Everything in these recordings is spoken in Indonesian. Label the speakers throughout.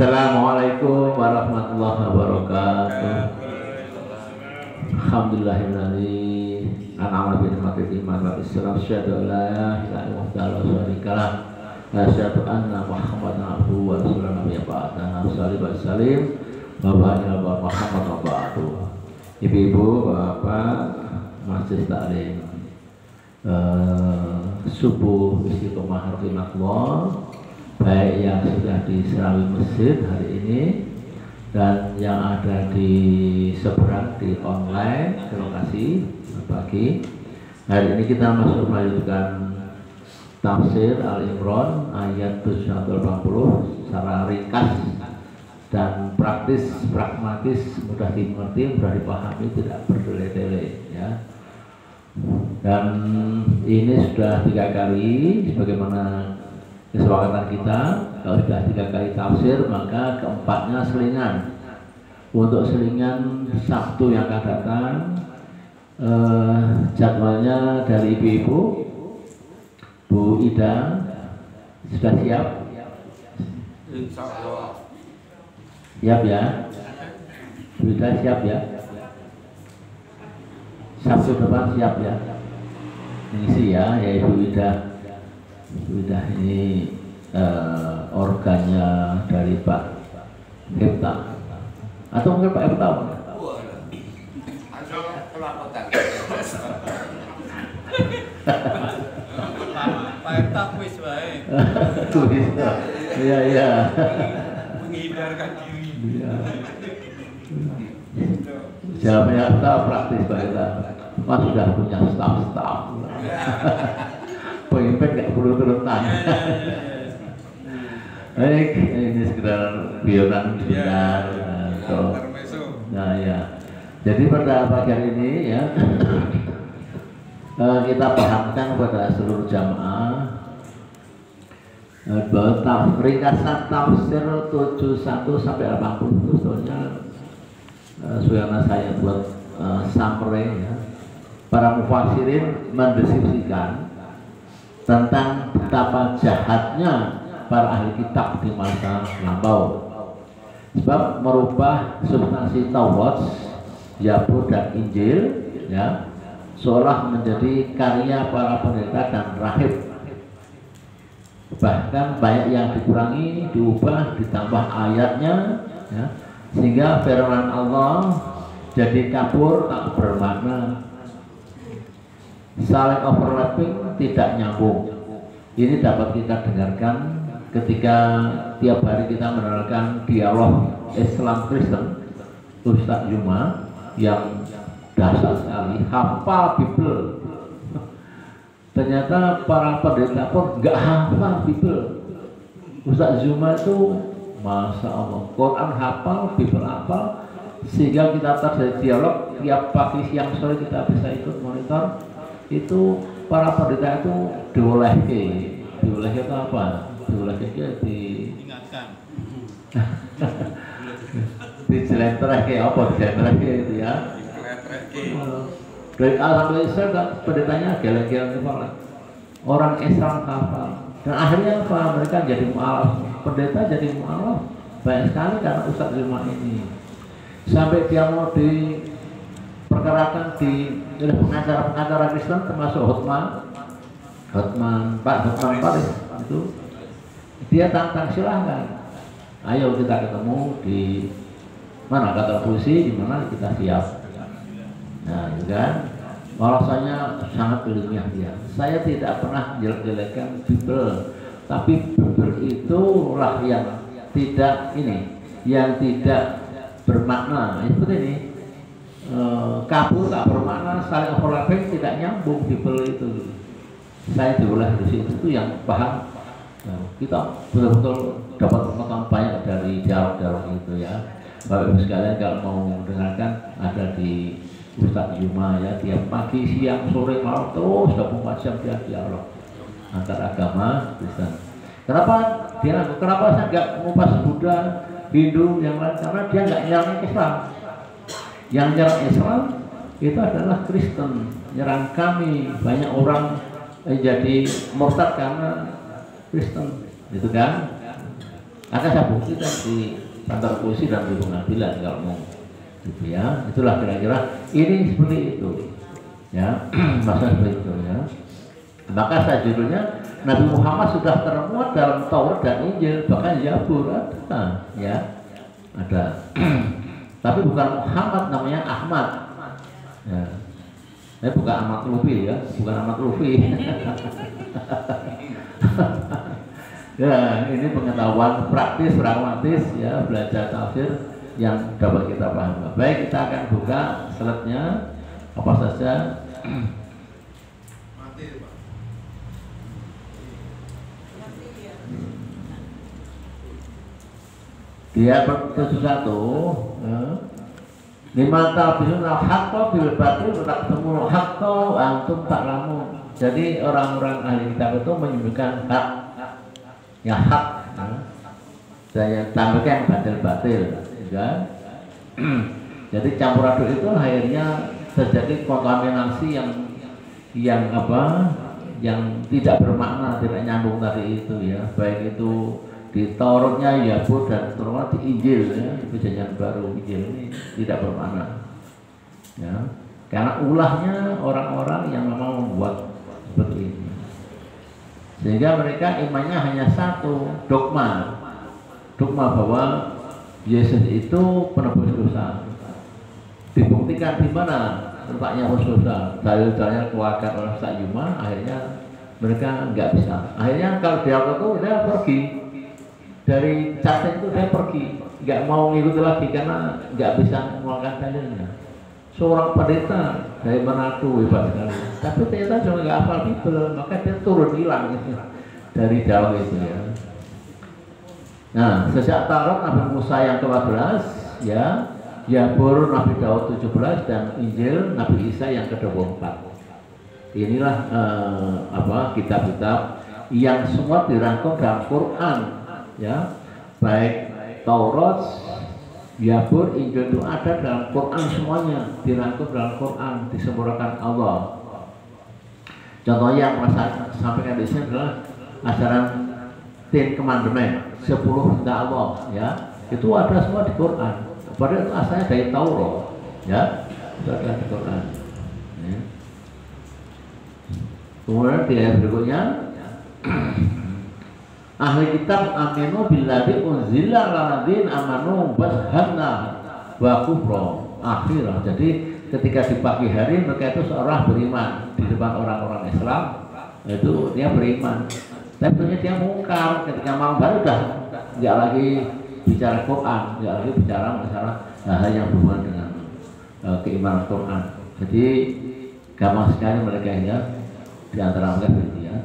Speaker 1: Assalamualaikum warahmatullahi wabarakatuh. Alhamdulillahirrahmanirrahim. An'ama bi ni'matil iman wa islam syahadu la ilaha illallah wa syarikalah wa asyhadu anna Muhammadan abduhu wa rasuluhu nabiyyi ba'da. Shallallahu alaihi wasallam wa baraka Muhammad wa ba'du. Ibu-ibu, bapak, masjid taklim subuh istiqomah rahimakumullah, baik yang sudah di Serawi Masjid hari ini dan yang ada di seberang di online di lokasi pagi. Hari ini kita masuk melanjutkan tafsir Al-Imran ayat 780 secara ringkas dan praktis, pragmatis, mudah dimengerti, mudah dipahami, tidak bertele-tele ya. Dan ini sudah 3 kali sebagaimana kesepakatan kita. Kalau sudah 3 kali tafsir, maka keempatnya selingan. Untuk selingan Sabtu yang akan datang, jadwalnya dari ibu-ibu, Bu Ida sudah siap?
Speaker 2: Insya Allah.
Speaker 1: Siap ya? Bu Ida siap ya? Sabtu depan siap ya? Mengisi ya Ibu Ida. Ibu Ida ini organnya dari Pak Hepta atau mungkin Pak Hepta?
Speaker 2: Pak Hepta kuis baik.
Speaker 1: Kuis, iya.
Speaker 2: Menghindarkan diri.
Speaker 1: Iya. Jawabnya Hepta praktis Pak Hepta. Mas sudah punya staff. Pemimpin nggak perlu turun tangan. Baik, ini sekedar guyonan sebentar. Nah ya, jadi pada pagi hari ini ya kita pahamkan kepada seluruh jamaah bahwa ringkasan tafsir 71 sampai 80 itu soalnya sebagaimana saya buat summary ya. Para mufassirin mendeskripsikan tentang betapa jahatnya para ahli kitab di masa lampau, sebab merubah substansi Taurat, Zabur dan Injil ya, seolah menjadi karya para pendeta dan rahib. Bahkan banyak yang dikurangi, diubah, ditambah ayatnya ya, sehingga firman Allah jadi kabur, tak bermakna, saling overlapping, tidak nyambung. Ini dapat kita dengarkan ketika tiap hari kita mendengarkan dialog Islam Kristen Ustadz Juma yang dasar sekali, hafal Bible. Ternyata para pendeta pun nggak hafal Bible. Ustadz Juma itu Masya Allah, Quran hafal, Bible hafal, sehingga kita terjadi dialog tiap pagi, siang, sore kita bisa ikut monitor. Itu para pendeta itu diolehke itu apa? Diolehke diingatkan. Dijelentrehke apa? Dijelentrehke itu ya. Dari A sampai Z kan pendetanya geleng-geleng kepala. Orang Islam hafal. Dan akhirnya apa? Mereka jadi mu'alaf. Pendeta jadi mu'alaf. Banyak sekali karena Ustadz Zuma ini. Sampai dia mau perkarakan di pengacara Kristen termasuk Hotman Paris itu dia tantang, silahkan ayo kita ketemu di mana kata puisi, di mana kita siap. Nah itu kan bahasanya sangat ilmiah dia. Saya tidak pernah jelek-jelekan Bible, tapi Bible itulah yang tidak yang tidak bermakna. Seperti ini kabur tak bermakna, saling overlapping, tidak nyambung Bible itu. Saya diolah di situ itu yang paham. Kita betul-betul dapat pengetahuan banyak dari dialog-dialog itu ya. Bapak Ibu sekalian, kalau mau mendengarkan ada di Ustadz Juma ya, tiap pagi, siang, sore, malam terus 24 jam dia dialog antara agama Kristen. Kenapa saya nggak mengupas Buddha, Hindu, yang lain? Karena dia nggak nyerang Islam. Yang nyerang Islam itu adalah Kristen, nyerang kami. Banyak orang jadi murtad karena Kristen, itu kan? Akan saya buktikan di kantor polisi dan di pengadilan kalau mau, gitu ya. Itulah kira-kira ini seperti itu, ya. Masa seperti itu ya. Maka saya judulnya Nabi Muhammad sudah termuat dalam Taurat dan Injil, bahkan Zabur ada, ya, ada. Tapi bukan Muhammad, namanya Ahmad. Ya. Bukan Ahmad Lufi ya, bukan Ahmad Lufi. Ya, ini pengetahuan praktis, pragmatis ya, belajar tafsir yang dapat kita pahami. Baik, kita akan buka slide-nya apa saja. Dia bertujuh lima tabiun al-haqqa bil batil tak temu haqqa antum ta'lamun. Jadi orang-orang ahli kitab itu menyebutkan hak, ya hak, saya tambahkan batil-batil, ya. Jadi campur aduk itu akhirnya terjadi kontaminasi yang apa, yang tidak bermakna, tidak nyambung tadi itu ya, baik itu di Tauratnya Zabur dan terutama di Injil ya, perjanjian baru Injil ini tidak bermakna, ya, karena ulahnya orang-orang yang memang membuat seperti ini, sehingga mereka imannya hanya satu, dogma bahwa Yesus itu penebus dosa. Dibuktikan di mana letaknya dosa, dalil-dalilnya keluarkan oleh Sayyuma, akhirnya mereka nggak bisa. Akhirnya kalau dia itu dia pergi dari cacat itu, dia pergi, nggak mau ngikuti lagi karena nggak bisa mengeluarkan dalilnya. Seorang pendeta dari Manado hebat sekali, tapi ternyata juga nggak hafal Bible, maka dia turun hilang gitu, dari jauh itu ya. Nah, sejak Taurat Nabi Musa yang ke-14 ya, Zabur Nabi Daud 17 dan Injil Nabi Isa yang ke-24. Inilah kitab-kitab yang semua dirangkum dalam Quran ya, baik Taurat, Zabur, Injil itu ada dalam Quran, semuanya dirangkum dalam Quran, disempurnakan Allah. Contohnya yang saya sampaikan di sini adalah ajaran Ten Commandment, 10 perintah Allah ya, itu ada semua di Quran. Padahal itu asalnya dari Taurat ya, itu ada di Quran ya. Kemudian di ayat berikutnya ahli kitab aminu billadzi unzila ala ladzina amanu washanna wa kufra akhirah. Jadi ketika di pagi hari mereka itu seorang beriman di depan orang-orang Islam, itu dia beriman. Tapi tentunya dia mungkar ketika malam hari udah nggak lagi bicara Quran, nggak lagi bicara masalah hal yang berhubungan dengan keimanan Quran. Jadi gampang sekali mereka ya, di antara mereka ya.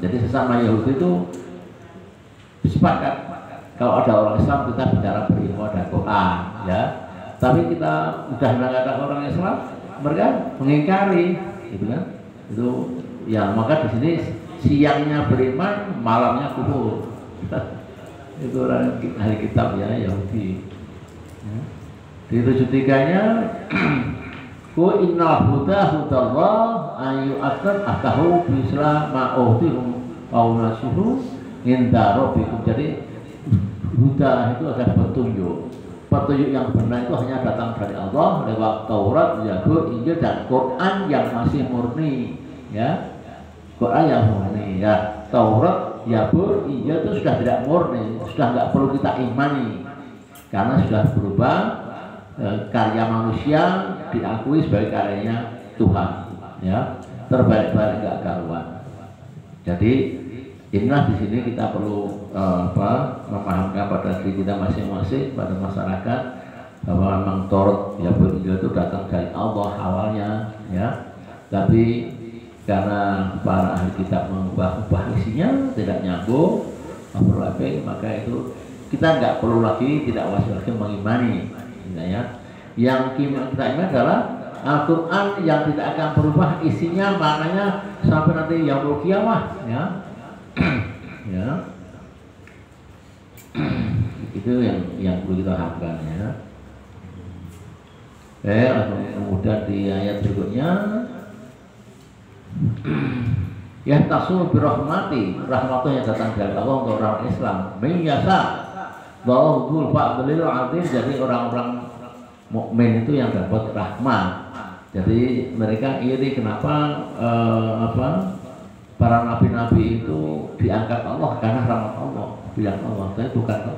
Speaker 1: Jadi sesama Yahudi itu sepakat kalau ada orang Islam kita bicara berilmu dan Quran ya. Tapi kita sudah mengatakan orang Islam, mereka mengingkari, gitu kan? Itu ya, maka di sini siangnya beriman, malamnya kufur. Itu orang ahli kitab ya, Yahudi. Ya. Di 73-nya ku innal huda hudallah ayu akan atahu bisla ma'uhtihum aunasuhu inda rabbikum. Jadi huda itu adalah petunjuk. Petunjuk yang benar itu hanya datang dari Allah lewat Taurat, Zabur, Injil dan Quran yang masih murni ya. Quran yang murni ya. Taurat, Zabur, Injil itu sudah tidak murni, sudah nggak perlu kita imani karena sudah berubah, karya manusia diakui sebagai karyanya Tuhan ya, terbaik-baik nggak karuan. Jadi inilah di sini kita perlu memahamkan pada diri kita masing-masing, pada masyarakat, bahwa memang Taurat, Zabur, Injil itu datang dari Allah awalnya ya, tapi karena para ahli kitab mengubah isinya tidak nyambung, maka itu kita nggak perlu lagi, tidak wajib lagi mengimani ya. Yang kita imani adalah Al-Quran yang tidak akan berubah isinya, maknanya sampai nanti yaumul qiyamah ya. Ya. Itu yang perlu kita harapkan ya. Kemudian di ayat berikutnya ya tasul birahmati, rahmatnya datang dari Allah untuk orang Islam. Menyasa Dzul fadlil azim, jadi orang-orang mukmin itu yang dapat rahmat. Jadi mereka iri kenapa para nabi-nabi itu diangkat Allah karena rahmat Allah, bilang Allah. Tapi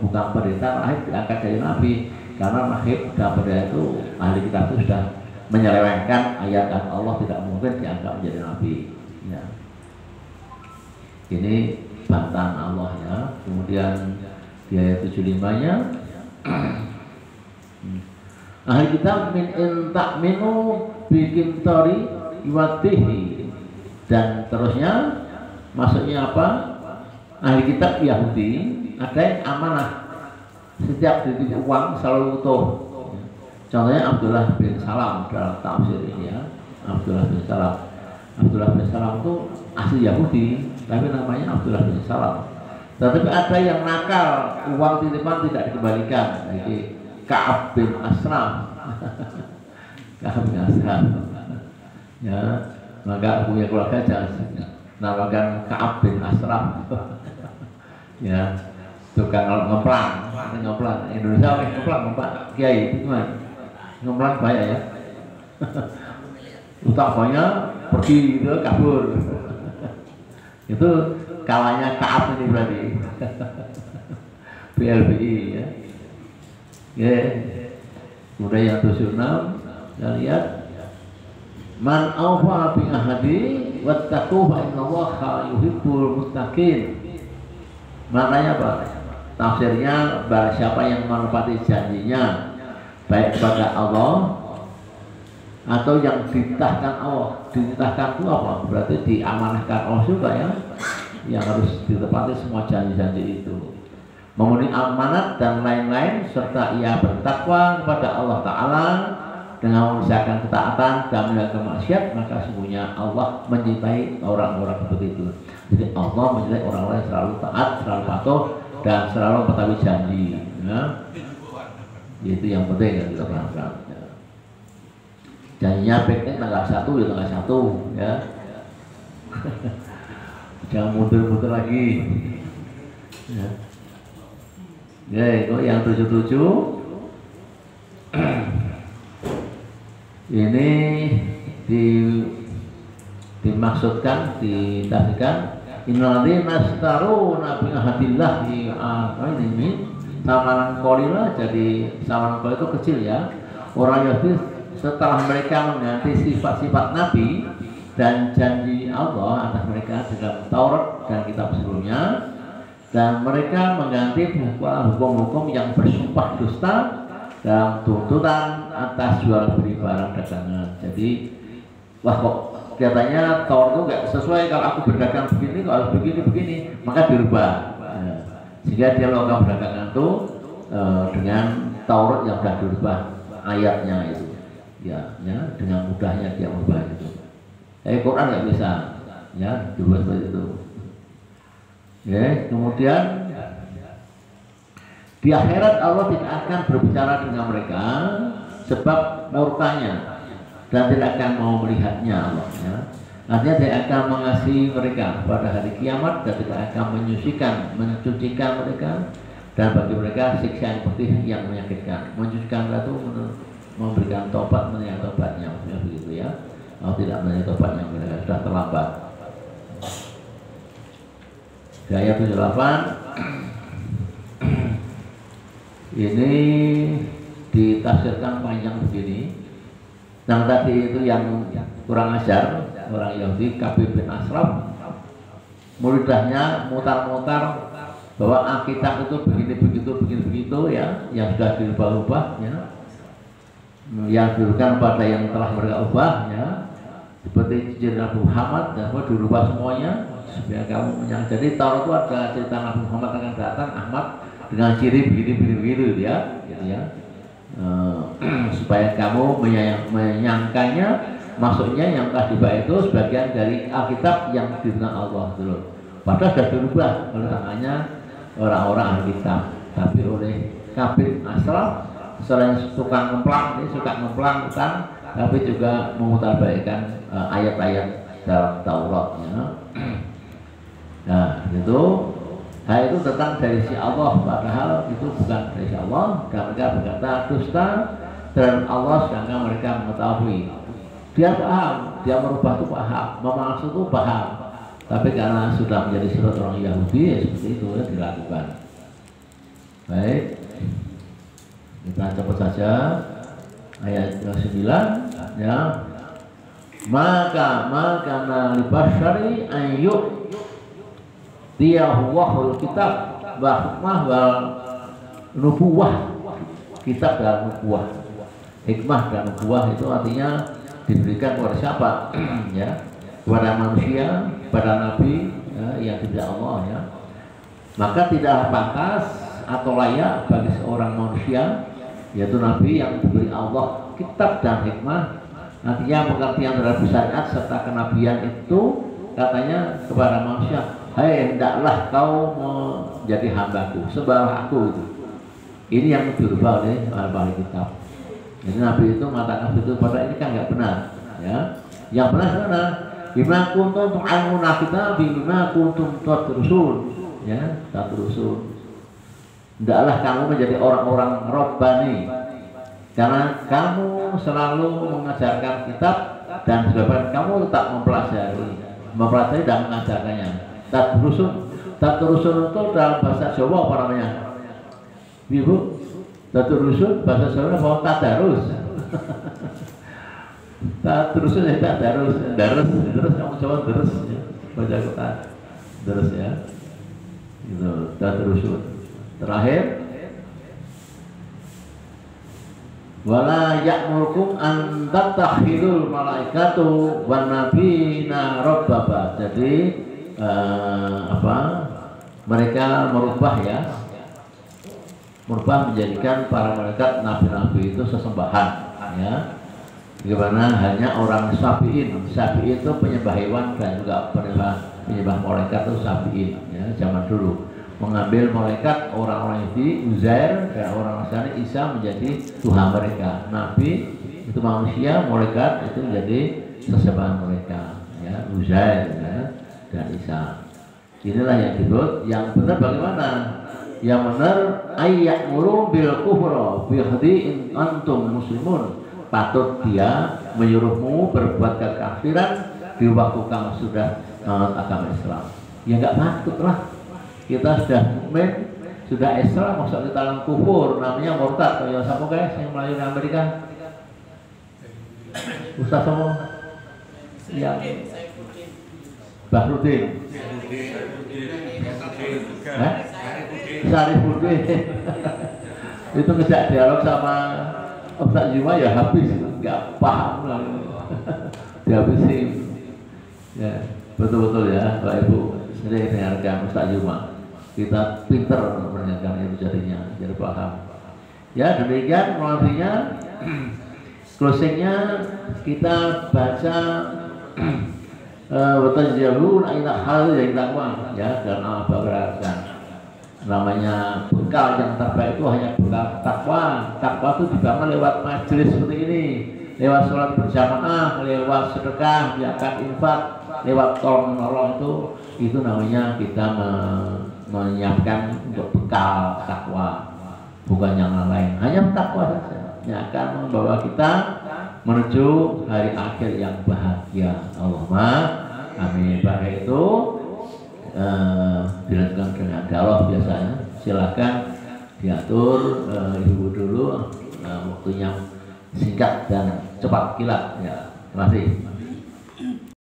Speaker 1: bukan perintah rahib diangkat dari nabi, karena rahib dan pada itu ahli kitab itu sudah menyelewengkan ayat Allah tidak mungkin diangkat menjadi nabi. Ya. Ini bantahan Allah ya. Kemudian di ayat 75-nya ahli kitab min ta'minu bikin tori iwatihi, dan terusnya maksudnya apa? Ahli kitab Yahudi ada yang amanah, setiap dititip uang selalu utuh. Contohnya Abdullah bin Salam dalam tafsir ini ya. Abdullah bin Salam itu asli Yahudi tapi namanya Abdullah bin Salam. Tetapi ada yang nakal, uang titipan tidak dikembalikan. Jadi Ka'ab bin Asram. Ka'ab bin Asram. Ya, maka punya keluarga jangan namakan Ka'ab bin Asram. Ya, tukang ngeplang. Indonesia oke ngeplang Kiai gimana? Ngeplang banyak ya. Utamanya pergi ke kabur. Itu kawannya Ka'ab ini berarti. BLBI ya. Ya. Kemudian yang 76 kita lihat man awfa bi ahadi wattaqu fa innallaha yuhibbul muttaqin. Maknanya apa? Tafsirnya barang siapa yang menepati janjinya baik kepada Allah atau yang dititahkan Allah. Dititahkan itu apa? Berarti diamanahkan Allah juga ya, yang harus ditepati semua janji-janji itu, memenuhi amanat dan lain-lain, serta ia bertakwa kepada Allah Ta'ala dengan mengerjakan ketaatan dan meninggalkan maksiat, maka sesungguhnya Allah mencintai orang-orang seperti itu. Jadi Allah mencintai orang-orang yang selalu taat, selalu patuh, dan selalu menepati janji ya. Itu yang penting yang kita paham. Janjinya piknik tanggal 1 ya tanggal 1 ya. Jangan mundur-mundur lagi ya. Ya itu yang 77 ini dimaksudkan, ditafsirkan innalladzina nastaruna bi ahdillahi ini samaran qalila. Jadi samaran qalila itu kecil ya. Orang Yahudi setelah mereka mengganti sifat-sifat Nabi dan janji Allah atas mereka dalam Taurat dan kitab sebelumnya, dan mereka mengganti hukum-hukum yang bersumpah dusta dalam tuntutan atas jual beli barang dagangan. Jadi wah kok katanya Taurat itu nggak sesuai, kalau aku berdagang begini, kalau begini, maka dirubah. Nah, sehingga dia melakukan perdagangan itu dengan Taurat yang sudah dirubah ayatnya itu. Ya, dengan mudahnya dia merubah itu. Tapi Quran nggak bisa, ya, dirubah seperti itu. Ya, kemudian di akhirat Allah tidak akan berbicara dengan mereka sebab murkanya dan tidak akan mau melihatnya Allah. Ya. Artinya dia akan mengasihi mereka pada hari kiamat dan tidak akan mencucikan mereka, dan bagi mereka siksa yang pedih yang menyakitkan. Mencucikan itu memberikan tobat, menerima tobatnya, begitu ya. Kalau tidak menerima tobatnya mereka sudah terlambat. Di ayat 78 ini ditafsirkan panjang begini. Yang tadi itu yang kurang ajar, orang Yahudi Kabir bin Ashraf, mudahnya mutar-mutar bahwa Alkitab itu begini begitu ya, yang sudah dirubah-ubah ya, yang diberikan pada yang telah mereka ubah ya, seperti cincin Nabi Muhammad dan semua dirubah semuanya supaya kamu menyang. Jadi Taurat itu ada cerita Nabi Muhammad akan datang, Ahmad dengan ciri begini ya, gitu ya. Supaya kamu menyangkanya, maksudnya yang telah dibawa itu sebagian dari Alkitab yang diberikan Allah dulu. Padahal sudah dirubah oleh tangannya orang-orang ahli kitab, tapi oleh Kabir Ashraf, selain tukang ngemplang, ini suka ngemplang bukan, tapi juga memutarbalikkan ayat-ayat dalam Tauratnya. Nah itu Hal itu datang dari si Allah, padahal itu bukan dari si Allah. Dan mereka berkata dusta dan Allah, sedangkan mereka mengetahui. Dia paham, dia merubah itu paham, memalsu itu paham. Tapi karena sudah menjadi surat orang Yahudi, ya seperti itu ya dilakukan. Baik, kita cepat saja ayat 9 ya. Maka nalibashari ayyuk dia wahul kitab hikmah wal nubuwah, kitab dan nubuwah. Hikmah dan nubuwah itu artinya diberikan kepada siapa? Ya, kepada manusia, kepada nabi ya, yang tidak Allah ya. Maka tidak pantas atau layak bagi seorang manusia, yaitu nabi yang diberi Allah kitab dan hikmah, artinya pengertian terhadap syariat serta kenabian itu katanya kepada manusia, hai hendaklah kau menjadi hambaku, sembahlah aku itu. Ini yang dirubah oleh ahli kitab. Jadi Nabi itu mengatakan itu pada ini kan nggak benar, ya. Yang benar mana? Bima kuntum tu'allimuna kitab, bima kuntum tadrusun, ya, tadrusun. Hendaklah kamu menjadi orang-orang Rabbani, karena kamu selalu mengajarkan kitab dan sebabnya kamu tetap mempelajari dan mengajarkannya. Tadrusun itu dalam bahasa Jawa apa namanya? Ibu, tadrusun bahasa Jawa apa? Tadarus. Tadrusun ya tadarus, terus kamu coba terus ya. Baca Quran terus ya. Itu tadrusun. Terakhir, wala ya'murukum an tattakhidul malaikatu wan nabiyina rabbaba. Jadi mereka merubah menjadikan para malaikat nabi-nabi itu sesembahan ya. Bagaimana hanya orang Syafi'in itu penyembah hewan dan juga penyembah malaikat itu Syafi'in ya, zaman dulu mengambil malaikat orang-orang itu Uzair dan orang Nasrani Isa menjadi Tuhan mereka. Nabi itu manusia, malaikat itu menjadi sesembahan mereka ya, Uzair ya, dan Isa. Inilah yang disebut yang benar bagaimana? Yang benar ayat mulu bil kufra bihdi antum muslimun. Patut dia menyuruhmu berbuat kekafiran di waktu kamu sudah agama Islam. Ya nggak patut lah. Kita sudah mukmin, sudah Islam, maksud kita dalam kufur, namanya murtad. Kayak siapa guys yang melahirkan di Amerika? Ustaz semua yang Bahrudin, Syarifuddin itu ngejak dialog sama Ustaz Juma ya habis, nggak paham lah, dihabisin. Ya betul-betul ya Bapak Ibu sering dengarkan Ustaz Juma. Kita pinter mendengarkan itu jadinya, jadi paham. Ya demikian artinya. Closingnya kita baca watajjalun ila hal yang takwa ya, karena berarti namanya bekal yang terbaik itu hanya bekal takwa. Takwa itu dibangun lewat majelis seperti ini, lewat sholat berjamaah, lewat sedekah, zakat, infak, lewat tolong menolong itu namanya kita menyiapkan untuk bekal takwa, bukan yang lain, hanya takwa saja yang akan membawa kita menuju hari akhir yang bahagia. Allahumma amin. Pakai itu dilakukan dengan dialog biasanya. Silakan diatur ibu dulu waktunya singkat dan cepat kilat ya. Terima kasih.